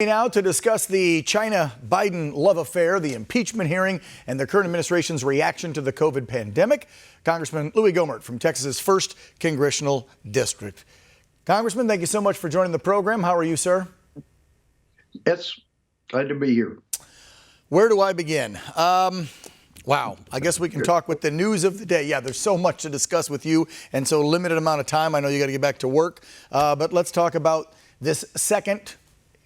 Now to discuss the China-Biden love affair, the impeachment hearing, and the current administration's reaction to the COVID pandemic, Congressman Louie Gohmert from Texas's 1st Congressional District. Congressman, thank you so much for joining the program. How are you, sir? Yes, glad to be here. Where do I begin? Wow, I guess we can talk with the news of the day. Yeah, there's so much to discuss with you, and so limited amount of time. I know you got to get back to work, but let's talk about this second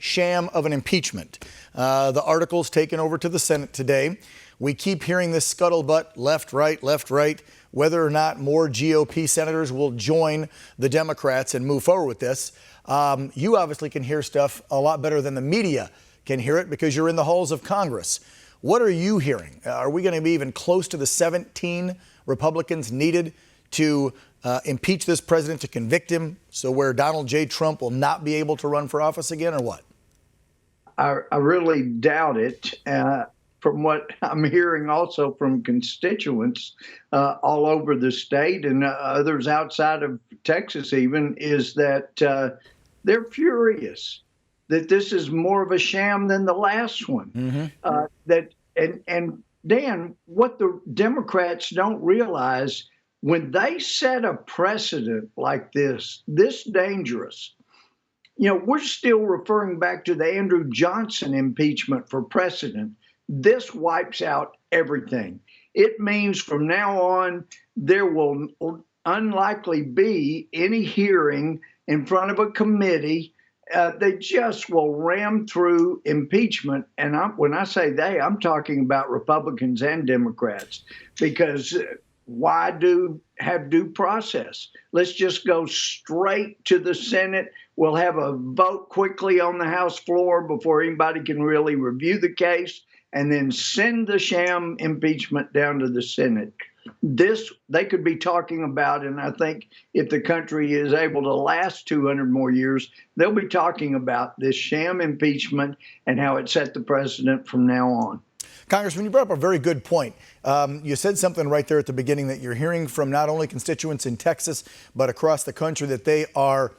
sham of an impeachment. The article's taken over to the Senate today. We keep hearing this scuttlebutt, left, right, whether or not more GOP senators will join the Democrats and move forward with this. You obviously can hear stuff a lot better than the media can hear it because you're in the halls of Congress. What are you hearing? Are we going to be even close to the 17 Republicans needed to impeach this president, to convict him, so where Donald J. Trump will not be able to run for office again, or what? I really doubt it. From what I'm hearing also from constituents all over the state and others outside of Texas even, is that they're furious that this is more of a sham than the last one. And Dan, what the Democrats don't realize, when they set a precedent like this dangerous, you know, we're still referring back to the Andrew Johnson impeachment for precedent. This wipes out everything. It means from now on, there will unlikely be any hearing in front of a committee. They just will ram through impeachment. And when I say they, I'm talking about Republicans and Democrats, because why have due process? Let's just go straight to the Senate. We'll have a vote quickly on the House floor before anybody can really review the case, and then send the sham impeachment down to the Senate. This they could be talking about, and I think if the country is able to last 200 more years, they'll be talking about this sham impeachment and how it set the precedent from now on. Congressman, you brought up a very good point. You said something right there at the beginning, that you're hearing from not only constituents in Texas, but across the country, that they are,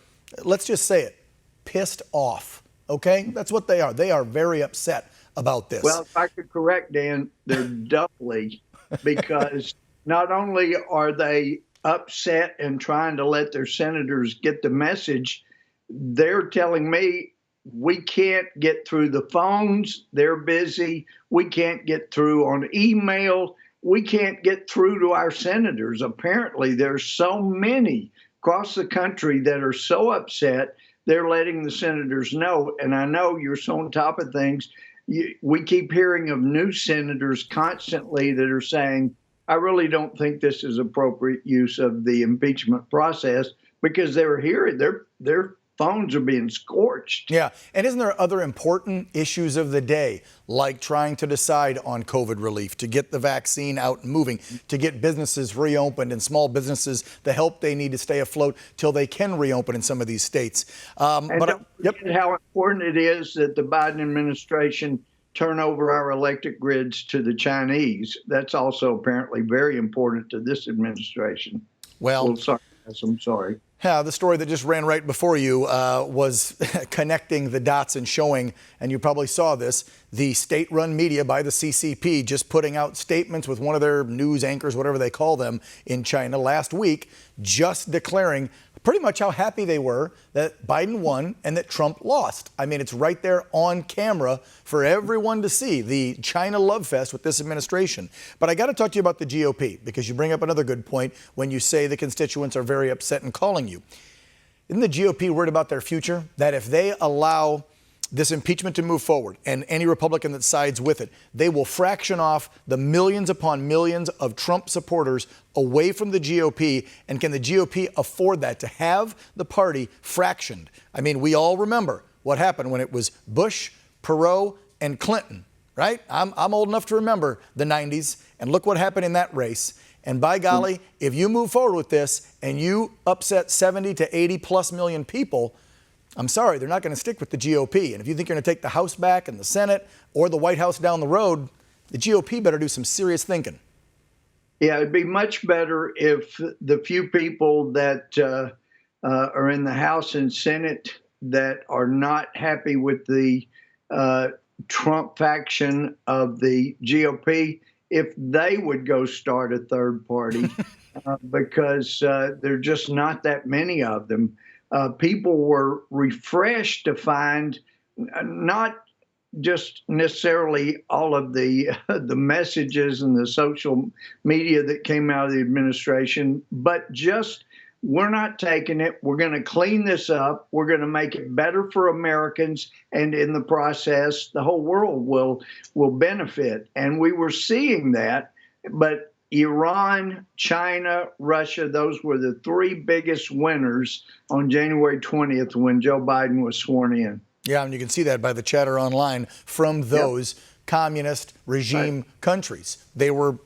let's just say it, pissed off. Okay? That's what they are. They are very upset about this. Well, if I could correct, Dan, they're doubly, because not only are they upset and trying to let their senators get the message, they're telling me we can't get through the phones. They're busy. We can't get through on email. We can't get through to our senators. Apparently, there's so many across the country that are so upset, they're letting the senators know. And I know you're so on top of things. We keep hearing of new senators constantly that are saying, I really don't think this is appropriate use of the impeachment process, because they're hearing their phones are being scorched. Yeah. And isn't there other important issues of the day, like trying to decide on COVID relief, to get the vaccine out and moving, to get businesses reopened and small businesses the help they need to stay afloat till they can reopen in some of these states. And don't forget how important it is that the Biden administration turn over our electric grids to the Chinese. That's also apparently very important to this administration. Well, I'm sorry. Yeah, the story that just ran right before you was connecting the dots and showing, and you probably saw this, the state-run media by the CCP just putting out statements with one of their news anchors, whatever they call them, in China last week, just declaring pretty much how happy they were that Biden won and that Trump lost. I mean, it's right there on camera for everyone to see, the China love fest with this administration. But I got to talk to you about the GOP, because you bring up another good point when you say the constituents are very upset and calling you. Isn't the GOP worried about their future? That if they allow this impeachment to move forward, and any Republican that sides with it, they will fraction off the millions upon millions of Trump supporters away from the GOP. And can the GOP afford that, to have the party fractioned? I mean, we all remember what happened when it was Bush, Perot, and Clinton, right? I'm old enough to remember the 90s, and look what happened in that race. And by golly, if you move forward with this and you upset 70 to 80 plus million people, I'm sorry, they're not going to stick with the GOP. And if you think you're going to take the House back and the Senate or the White House down the road, the GOP better do some serious thinking. Yeah, it'd be much better if the few people that are in the House and Senate that are not happy with the Trump faction of the GOP if they would go start a third party because there are just not that many of them. People were refreshed to find not just necessarily all of the the messages and the social media that came out of the administration, but just we're not taking it. We're going to clean this up. We're going to make it better for Americans, and in the process, the whole world will benefit. And we were seeing that, but Iran, China, Russia, those were the three biggest winners on January 20th when Joe Biden was sworn in. Yeah, and you can see that by the chatter online from those communist regime countries. They were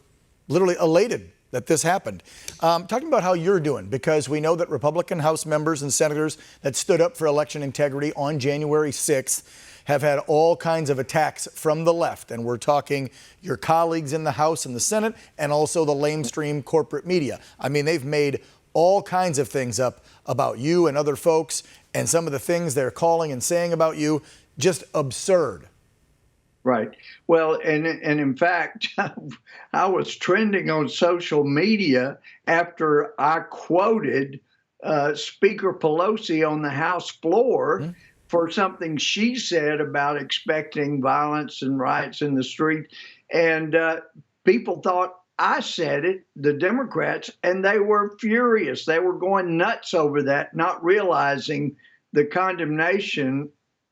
literally elated that this happened. Talking about how you're doing, because we know that Republican House members and senators that stood up for election integrity on January 6th have had all kinds of attacks from the left. And we're talking your colleagues in the House and the Senate, and also the lamestream corporate media. I mean, they've made all kinds of things up about you and other folks, and some of the things they're calling and saying about you, just absurd. Right. Well, and in fact, I was trending on social media after I quoted Speaker Pelosi on the House floor for something she said about expecting violence and riots in the street. And people thought I said it, the Democrats, and they were furious. They were going nuts over that, not realizing the condemnation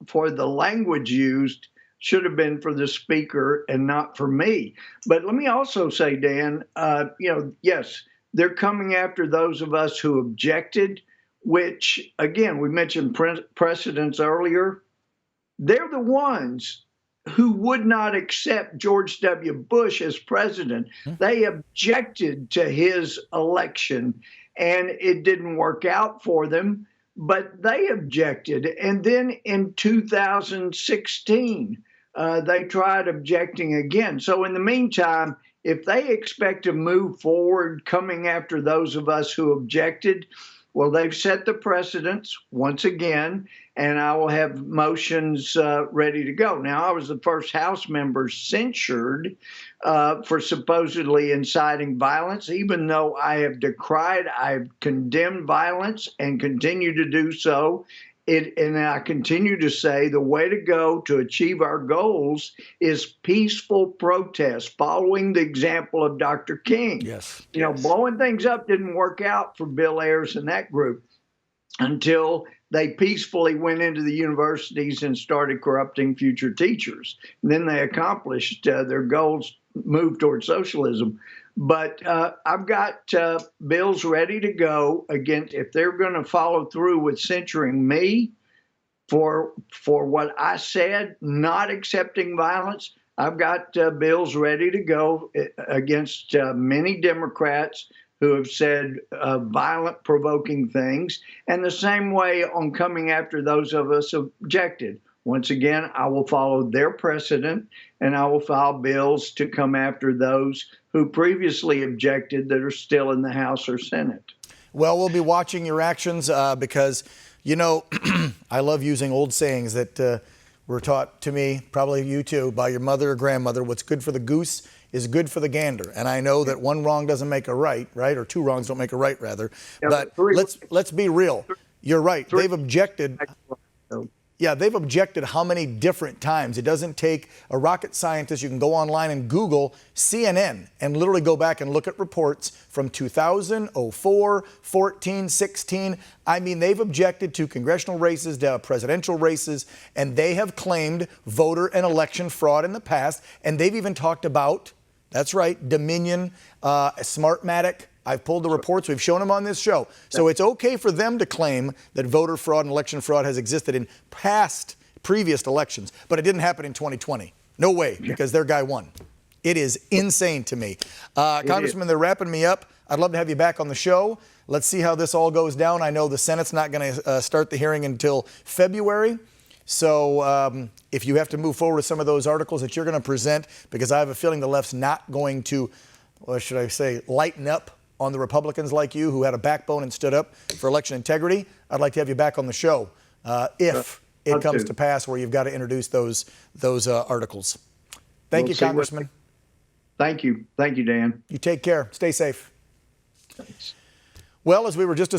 for the language used should have been for the speaker and not for me. But let me also say, Dan, yes, they're coming after those of us who objected, which, again, we mentioned precedents earlier. They're the ones who would not accept George W. Bush as president. They objected to his election, and it didn't work out for them, but they objected. And then in 2016, they tried objecting again. So in the meantime, if they expect to move forward coming after those of us who objected, well, they've set the precedents once again, and I will have motions ready to go. Now, I was the first House member censured for supposedly inciting violence, even though I have decried, I've condemned violence and continue to do so. And I continue to say the way to go to achieve our goals is peaceful protest, following the example of Dr. King. Yes. You know, blowing things up didn't work out for Bill Ayers and that group until they peacefully went into the universities and started corrupting future teachers. And then they accomplished their goals, moved towards socialism. But I've got bills ready to go against, if they're going to follow through with censuring me for what I said, not accepting violence. I've got bills ready to go against many Democrats who have said violent, provoking things, and the same way on coming after those of us who objected. Once again, I will follow their precedent, and I will file bills to come after those who previously objected that are still in the House or Senate. Well, we'll be watching your actions because, you know, I love using old sayings that were taught to me, probably you too, by your mother or grandmother. What's good for the goose is good for the gander. And I know that one wrong doesn't make a right, right? Or two wrongs don't make a right, rather. Yeah, but let's be real. You're right. They've objected. Yeah, they've objected how many different times. It doesn't take a rocket scientist. You can go online and Google CNN and literally go back and look at reports from 2000, 04, 14, 16. I mean, they've objected to congressional races, to presidential races, and they have claimed voter and election fraud in the past. And they've even talked about, that's right, Dominion, Smartmatic. I've pulled the reports. We've shown them on this show. So it's okay for them to claim that voter fraud and election fraud has existed in previous elections, but it didn't happen in 2020. No way, because their guy won. It is insane to me. Congressman, they're wrapping me up. I'd love to have you back on the show. Let's see how this all goes down. I know the Senate's not going to start the hearing until February. So if you have to move forward with some of those articles that you're going to present, because I have a feeling the left's not going to, what should I say, lighten up on the Republicans like you who had a backbone and stood up for election integrity, I'd like to have you back on the show if it comes to pass where you've got to introduce those articles. Thank you, Congressman. Thank you. Thank you, Dan. You take care. Stay safe. Thanks. Well, as we were just discussing,